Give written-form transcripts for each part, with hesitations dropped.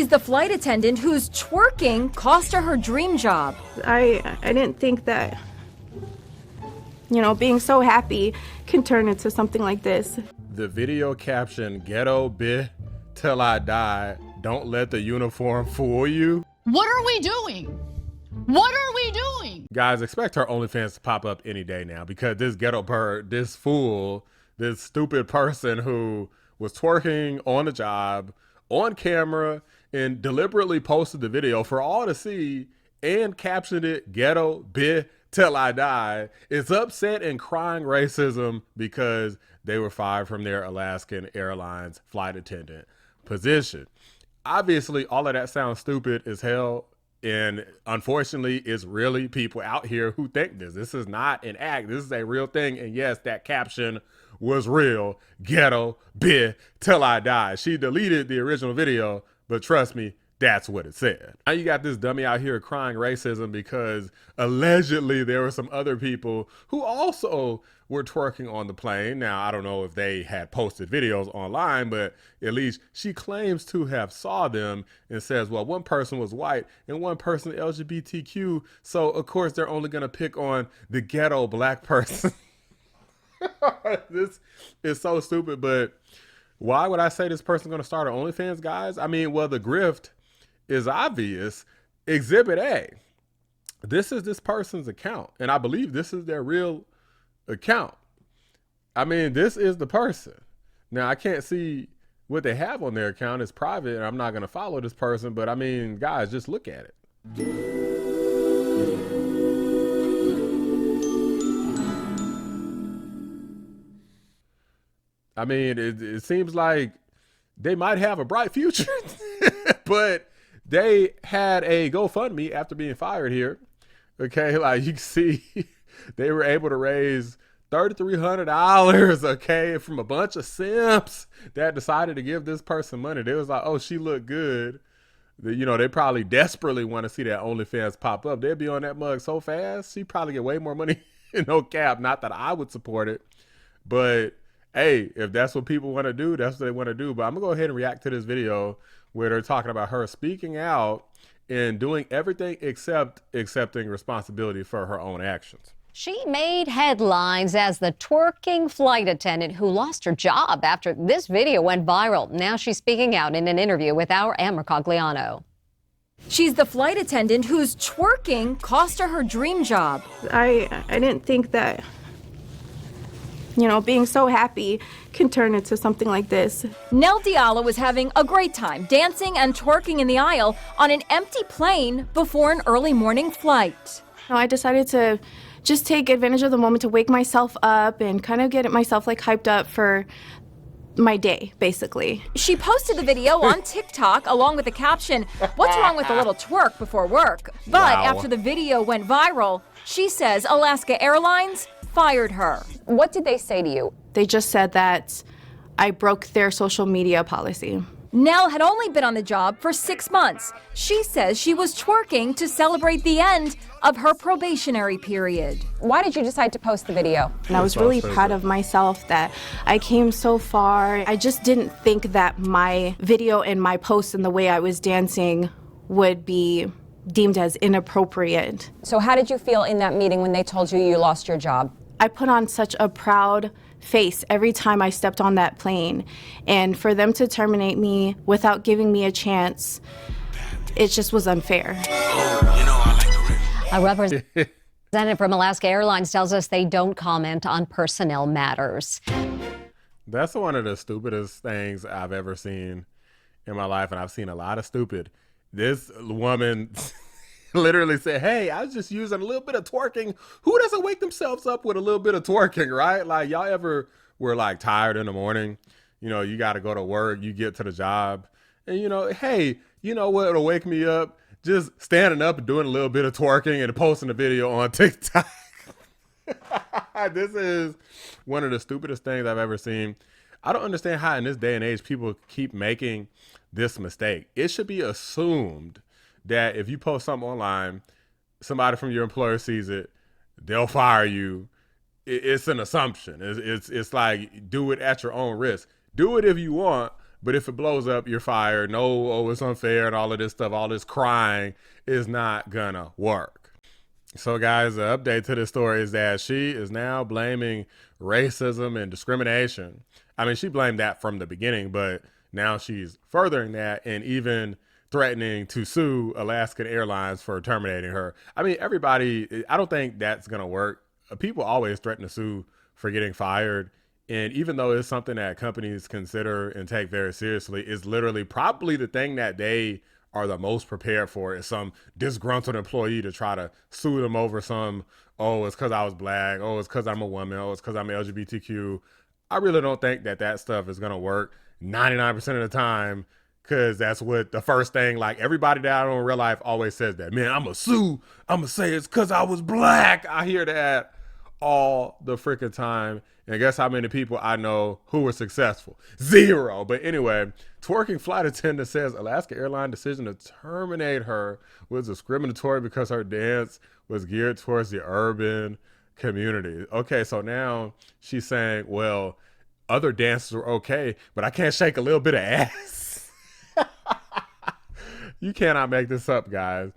She's the flight attendant whose twerking cost her dream job. I didn't think that, being so happy can turn into something like this. The video caption, "Ghetto bitch till I die. Don't let the uniform fool you." What are we doing? What are we doing? Guys, expect her OnlyFans to pop up any day now, because this ghetto bird, this fool, this stupid person who was twerking on the job, on camera, and deliberately posted the video for all to see and captioned it, "Ghetto bitch till I die," is upset and crying racism because they were fired from their Alaska Airlines flight attendant position. Obviously, all of that sounds stupid as hell. And unfortunately, it's really people out here who think this. This is not an act. This is a real thing. And yes, that caption was real. "Ghetto bitch till I die." She deleted the original video, but trust me, that's what it said. Now you got this dummy out here crying racism because allegedly there were some other people who also were twerking on the plane. Now, I don't know if they had posted videos online, but at least she claims to have saw them and says, well, one person was white and one person LGBTQ. So of course they're only gonna pick on the ghetto black person. This is so stupid, but why would I say this person gonna start an OnlyFans, guys? I mean, well, the grift is obvious. Exhibit A. This is this person's account, and I believe this is their real account. I mean, this is the person. Now, I can't see what they have on their account. It's private, and I'm not going to follow this person, but I mean, guys, just look at it. I mean, it seems like they might have a bright future, but they had a GoFundMe after being fired here. Okay, like you can see, they were able to raise $3,300, okay, from a bunch of simps that decided to give this person money. They was like, oh, she looked good. They probably desperately want to see that OnlyFans pop up. They'd be on that mug so fast, she'd probably get way more money, no cap. Not that I would support it, but hey, if that's what people want to do, that's what they want to do. But I'm gonna go ahead and react to this video where they're talking about her speaking out and doing everything except accepting responsibility for her own actions. She made headlines as the twerking flight attendant who lost her job after this video went viral. Now she's speaking out in an interview with our Amber Cogliano. She's the flight attendant whose twerking cost her dream job. I didn't think that, being so happy can turn into something like this. Nelle Diala was having a great time dancing and twerking in the aisle on an empty plane before an early morning flight. I decided to just take advantage of the moment to wake myself up and kind of get myself hyped up for my day, basically. She posted the video on TikTok along with the caption, "What's wrong with a little twerk before work?" But Wow. after the video went viral, she says Alaska Airlines fired her. What did they say to you? They just said that I broke their social media policy. Nelle had only been on the job for 6 months. She says she was twerking to celebrate the end of her probationary period. Why did you decide to post the video? And I was really proud of myself that I came so far. I just didn't think that my video and my post and the way I was dancing would be deemed as inappropriate. So how did you feel in that meeting when they told you you lost your job? I put on such a proud face every time I stepped on that plane. And for them to terminate me without giving me a chance, it just was unfair. A representative from Alaska Airlines tells us they don't comment on personnel matters. That's one of the stupidest things I've ever seen in my life, and I've seen a lot of stupid. This woman literally said, hey, I was just using a little bit of twerking. Who doesn't wake themselves up with a little bit of twerking, right? Like, y'all ever were tired in the morning? You got to go to work, you get to the job, and hey, you know what, it'll wake me up? Just standing up and doing a little bit of twerking and posting a video on TikTok. This is one of the stupidest things I've ever seen. I don't understand how in this day and age people keep making this mistake. It should be assumed that if you post something online, somebody from your employer sees it, they'll fire you. It's an assumption. It's like, do it at your own risk. Do it if you want, But if it blows up, you're fired. No, oh, it's unfair and all of this stuff, all this crying is not gonna work. So guys, the update to this story is that she is now blaming racism and discrimination. I mean, she blamed that from the beginning, but now she's furthering that and even threatening to sue Alaska Airlines for terminating her. I mean, everybody, I don't think that's going to work. People always threaten to sue for getting fired. And even though it's something that companies consider and take very seriously, it's literally probably the thing that they are the most prepared for is some disgruntled employee to try to sue them over some, oh, it's because I was black. Oh, it's because I'm a woman. Oh, it's because I'm LGBTQ. I really don't think that that stuff is going to work 99% of the time, because that's what the first thing, like everybody that I know in real life always says that, man, I'm going to sue. I'm going to say it's because I was black. I hear that all the freaking time. And guess how many people I know who were successful? Zero. But anyway, twerking flight attendant says Alaska Airlines decision to terminate her was discriminatory because her dance was geared towards the urban community. Okay, so now she's saying, well, other dances are okay, but I can't shake a little bit of ass. You cannot make this up, guys.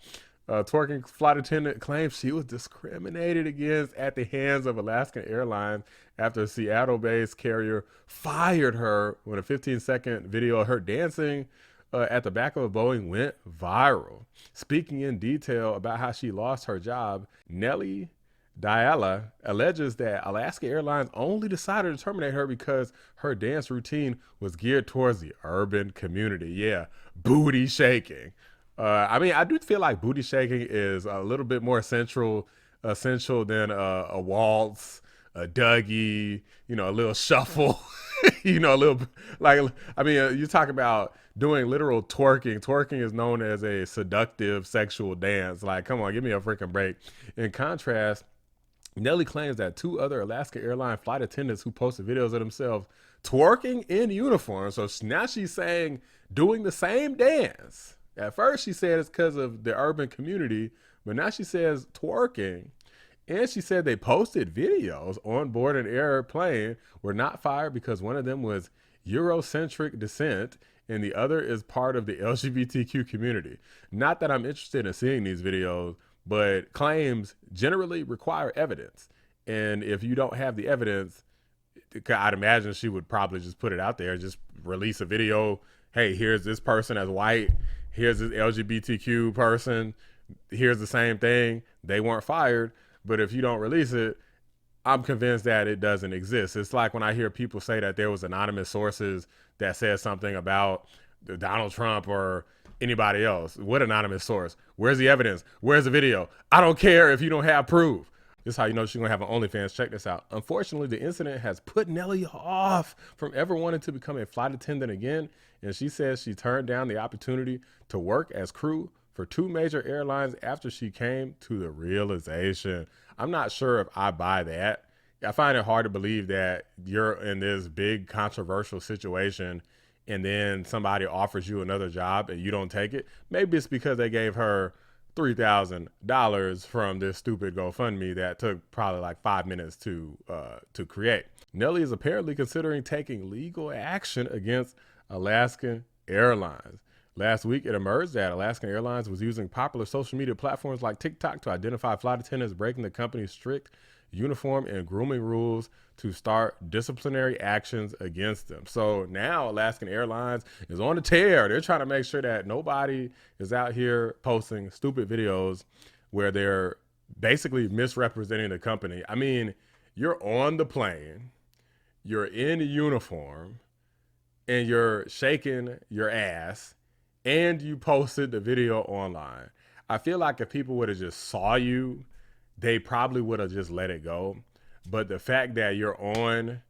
Twerking flight attendant claims she was discriminated against at the hands of Alaska Airlines after a Seattle-based carrier fired her when a 15-second video of her dancing at the back of a Boeing went viral. Speaking in detail about how she lost her job, Nelle Diala alleges that Alaska Airlines only decided to terminate her because her dance routine was geared towards the urban community. Yeah, booty shaking. I mean, I do feel like booty shaking is a little bit more essential than a waltz, a Dougie, you know, a little shuffle, you know, a little, like, I mean, you talk about doing literal twerking. Twerking is known as a seductive sexual dance. Like, come on, give me a freaking break. In contrast, Nelle claims that two other Alaska Airlines flight attendants who posted videos of themselves twerking in uniform. So now she's saying doing the same dance. At first she said it's because of the urban community, but now she says twerking. And she said they posted videos on board an airplane, were not fired because one of them was Eurocentric descent and the other is part of the LGBTQ community. Not that I'm interested in seeing these videos, but claims generally require evidence. And if you don't have the evidence, I'd imagine she would probably just put it out there, just release a video. Hey, here's this person as white. Here's this LGBTQ person. Here's the same thing. They weren't fired. But if you don't release it, I'm convinced that it doesn't exist. It's like when I hear people say that there was anonymous sources that said something about Donald Trump or anybody else. What anonymous source? Where's the evidence? Where's the video? I don't care if you don't have proof. This is how you know she's gonna have an OnlyFans. Check this out. Unfortunately, the incident has put Nelle off from ever wanting to become a flight attendant again. And she says she turned down the opportunity to work as crew for two major airlines after she came to the realization. I'm not sure if I buy that. I find it hard to believe that you're in this big controversial situation and then somebody offers you another job and you don't take it. Maybe it's because they gave her $3,000 from this stupid GoFundMe that took probably like 5 minutes to create. Nelle is apparently considering taking legal action against Alaska Airlines. Last week, it emerged that Alaska Airlines was using popular social media platforms like TikTok to identify flight attendants breaking the company's strict uniform and grooming rules to start disciplinary actions against them. So now Alaska Airlines is on the tear. They're trying to make sure that nobody is out here posting stupid videos where they're basically misrepresenting the company. I mean, you're on the plane, you're in uniform, and you're shaking your ass, and you posted the video online. I feel like if people would have just saw you, they probably would have just let it go. But the fact that you're on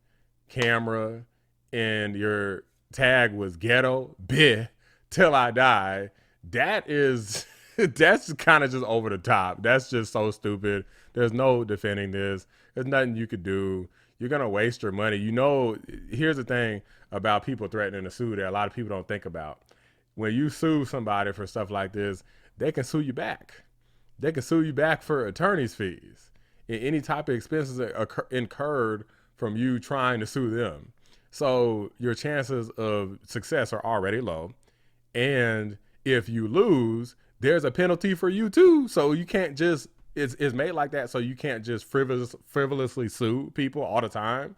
camera and your tag was ghetto, BIH, till I die, that is, that's kind of just over the top. That's just so stupid. There's no defending this. There's nothing you could do. You're going to waste your money. You know, here's the thing about people threatening to sue that a lot of people don't think about. When you sue somebody for stuff like this, they can sue you back. They can sue you back for attorney's fees and any type of expenses incurred from you trying to sue them. So your chances of success are already low. And if you lose, there's a penalty for you too. So you can't just, it's made like that so you can't just frivolously sue people all the time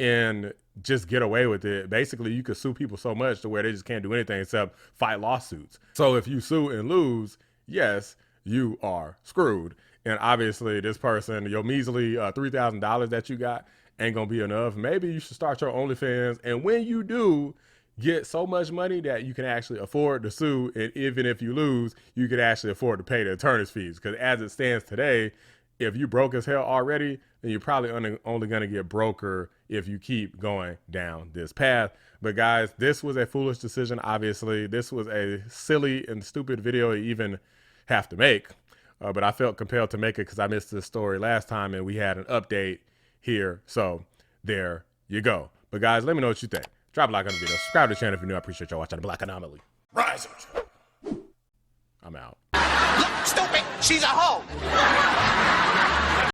and just get away with it. Basically, you could sue people so much to where they just can't do anything except fight lawsuits. So if you sue and lose, yes, you are screwed. And obviously this person, your measly $3,000 that you got ain't gonna be enough. Maybe you should start your OnlyFans. And when you do, get so much money that you can actually afford to sue. And even if you lose, you could actually afford to pay the attorney's fees. Because as it stands today, if you broke as hell already, then you're probably only going to get broker if you keep going down this path. But guys, this was a foolish decision. Obviously, this was a silly and stupid video to even have to make. But I felt compelled to make it because I missed this story last time and we had an update here. So there you go. But guys, let me know what you think. Drop a like on the video. Subscribe to the channel if you're new. I appreciate y'all watching The Black Anomaly. Rise. I'm out. Look, stupid. She's a hoe.